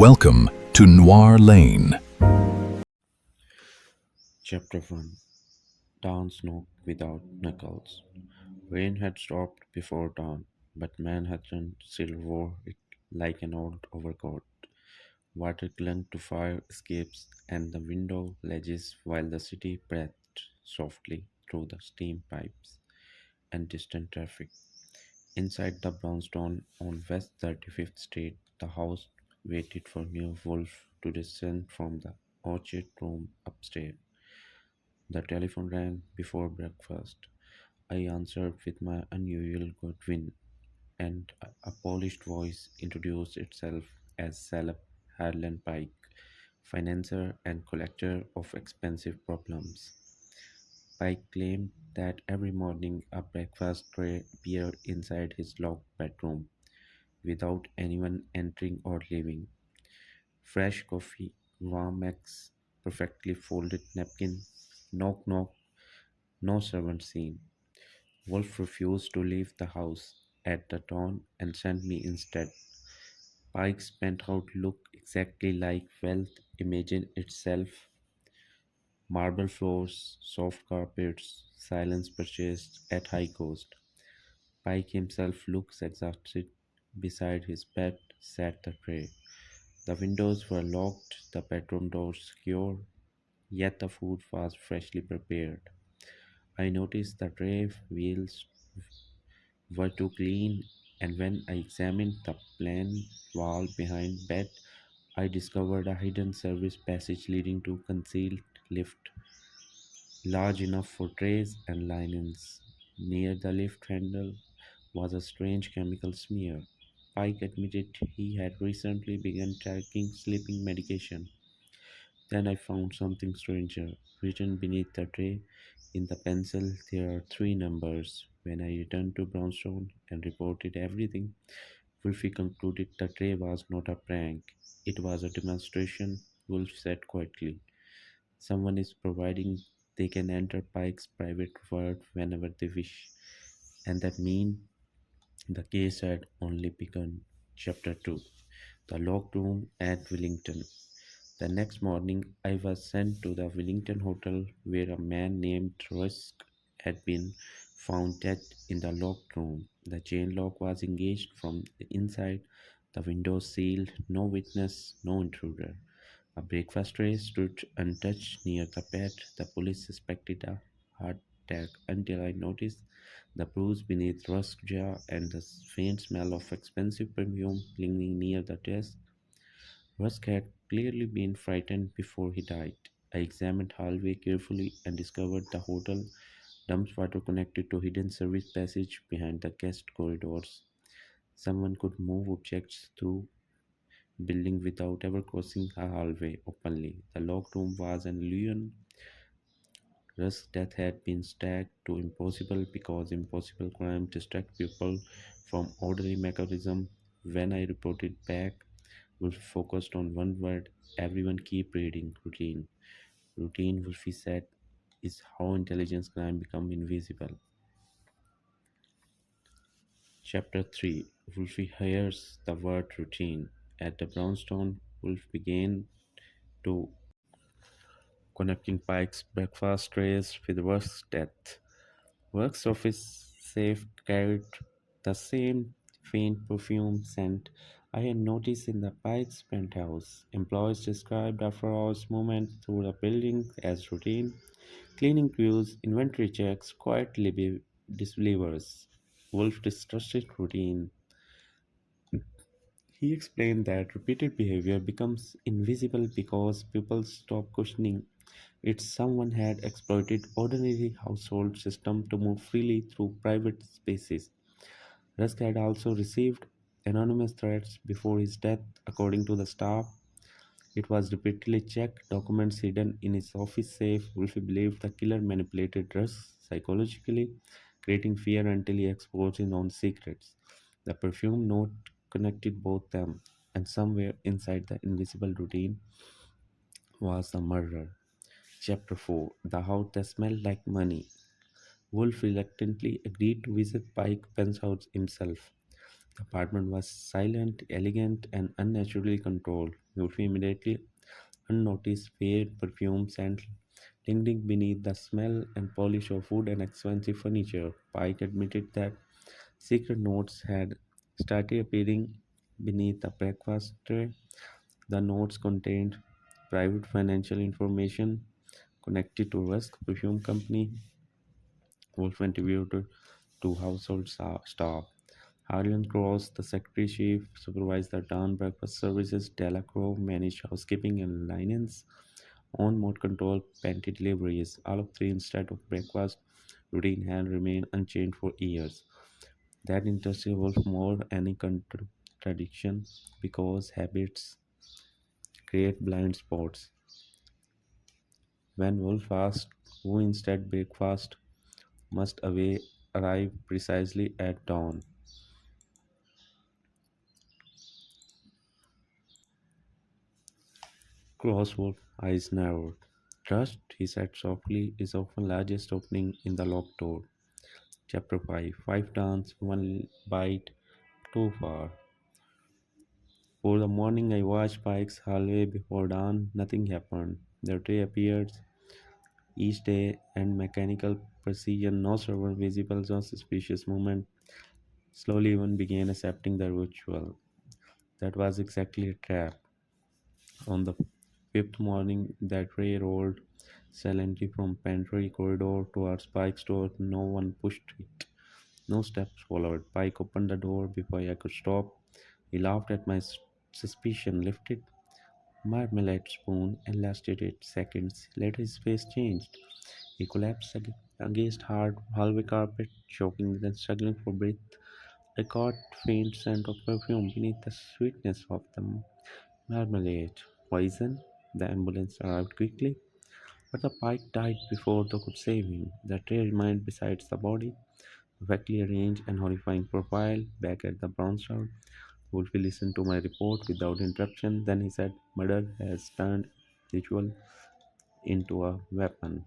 Welcome to Noir Lane. Chapter 1. Dawn's Knock Without Knuckles. Rain had stopped before dawn, but Manhattan still wore it like an old overcoat. Water clung to fire escapes and the window ledges while the city breathed softly through the steam pipes and distant traffic. Inside the brownstone on West 35th Street, the house waited for new Wolf to descend from the orchard room upstairs. The telephone rang before breakfast. I answered with my unusual good win, and a polished voice introduced itself as Salep Harlan Pike, financier and collector of expensive problems. Pike claimed that every morning a breakfast tray appeared inside his locked bedroom without anyone entering or leaving. Fresh coffee, warm eggs, perfectly folded napkin, knock knock, no servant seen. Wolf refused to leave the house at the dawn and sent me instead. Pike's penthouse looked exactly like wealth imagined itself: marble floors, soft carpets, silence purchased at high cost. Pike himself looks exhausted. Beside his bed sat the tray. The windows were locked, the bedroom doors secure, yet the food was freshly prepared. I noticed the tray wheels were too clean, and when I examined the plain wall behind bed, I discovered a hidden service passage leading to concealed lift, large enough for trays and linens. Near the lift handle was a strange chemical smear. Pike admitted he had recently begun taking sleeping medication. Then I found something stranger. Written beneath the tray in the pencil, there are three numbers. When I returned to Brownstone and reported everything, Wolfie concluded the tray was not a prank. It was a demonstration, Wolf said quietly. Someone is providing they can enter Pike's private world whenever they wish. And that means the case had only begun. Chapter 2. The Locked Room at Wellington. The next morning, I was sent to the Wellington Hotel where a man named Rusk had been found dead in the locked room. The chain lock was engaged from the inside, the windows sealed, no witness, no intruder. A breakfast tray stood untouched near the bed. The police suspected a heart attack until I noticed the bruise beneath Rusk's jaw and the faint smell of expensive perfume lingering near the desk. Rusk had clearly been frightened before he died. I examined the hallway carefully and discovered the hotel dumps water connected to hidden service passage behind the guest corridors. Someone could move objects through building without ever crossing a hallway openly. The locked room was an illusion. Rusk's death had been stacked to impossible because impossible crime distract people from orderly mechanism. When I reported back, Wolf focused on one word: everyone keep reading. Routine. Routine, Wolfie said, is how intelligence crime become invisible. Chapter 3. Wolfie hears the word routine. At the brownstone, Wolf began to connecting Pike's breakfast trays with Work's death. Work's office safe carried the same faint perfume scent I had noticed in the Pike's penthouse. Employees described after-hours movement through the building as routine: cleaning crews, inventory checks, quiet disbelievers. Wolf distrusted routine. He explained that repeated behavior becomes invisible because people stop questioning it. Someone had exploited ordinary household system to move freely through private spaces. Rusk had also received anonymous threats before his death, according to the staff. It was repeatedly checked, documents hidden in his office safe. Wolfe believed the killer manipulated Rusk psychologically, creating fear until he exposed his own secrets. The perfume note connected both them, and somewhere inside the invisible routine was the murder. Chapter 4. The house that smelled like money. Wolf reluctantly agreed to visit Pike Pen's house himself. The apartment was silent, elegant, and unnaturally controlled. Wolfie immediately unnoticed faint perfume scent lingering beneath the smell and polish of wood and expensive furniture. Pike admitted that secret notes had started appearing beneath the breakfast tray. The notes contained private financial information connected to Rusk Perfume Company, Wolf contributed to household staff. Harlan Cross, the secretary chief, supervised the town breakfast services. Delacroix managed housekeeping and linens. On mode control pantry deliveries. All of three instead of breakfast routine had remained unchanged for years. That interested Wolf more any contradiction because habits create blind spots. When Wolf asked who instead breakfast must arrive precisely at dawn. Crosswalk eyes narrowed. Trust, he said softly, is often largest opening in the locked door. Chapter 5. Five dance, one bite, too far. For the morning I watched Pike's hallway before dawn, nothing happened. The tray appeared each day and mechanical precision, no server visible, no suspicious movement. Slowly one began accepting the ritual. That was exactly a trap. On the fifth morning, that tray rolled silently from pantry corridor towards Pike's door. No one pushed it. No steps followed. Pike opened the door before I could stop. He laughed at my suspicion, lifted marmalade spoon and lasted 8 seconds. Later his face changed. He collapsed against hard hallway carpet, choking and struggling for breath. I caught faint scent of perfume beneath the sweetness of the marmalade. Poison? The ambulance arrived quickly, but the pike died before they could save him. The tray remained beside the body, perfectly arranged and horrifying profile. Back at the bronze round, Wolfie listened to my report without interruption. Then he said, "Murder has turned ritual into a weapon."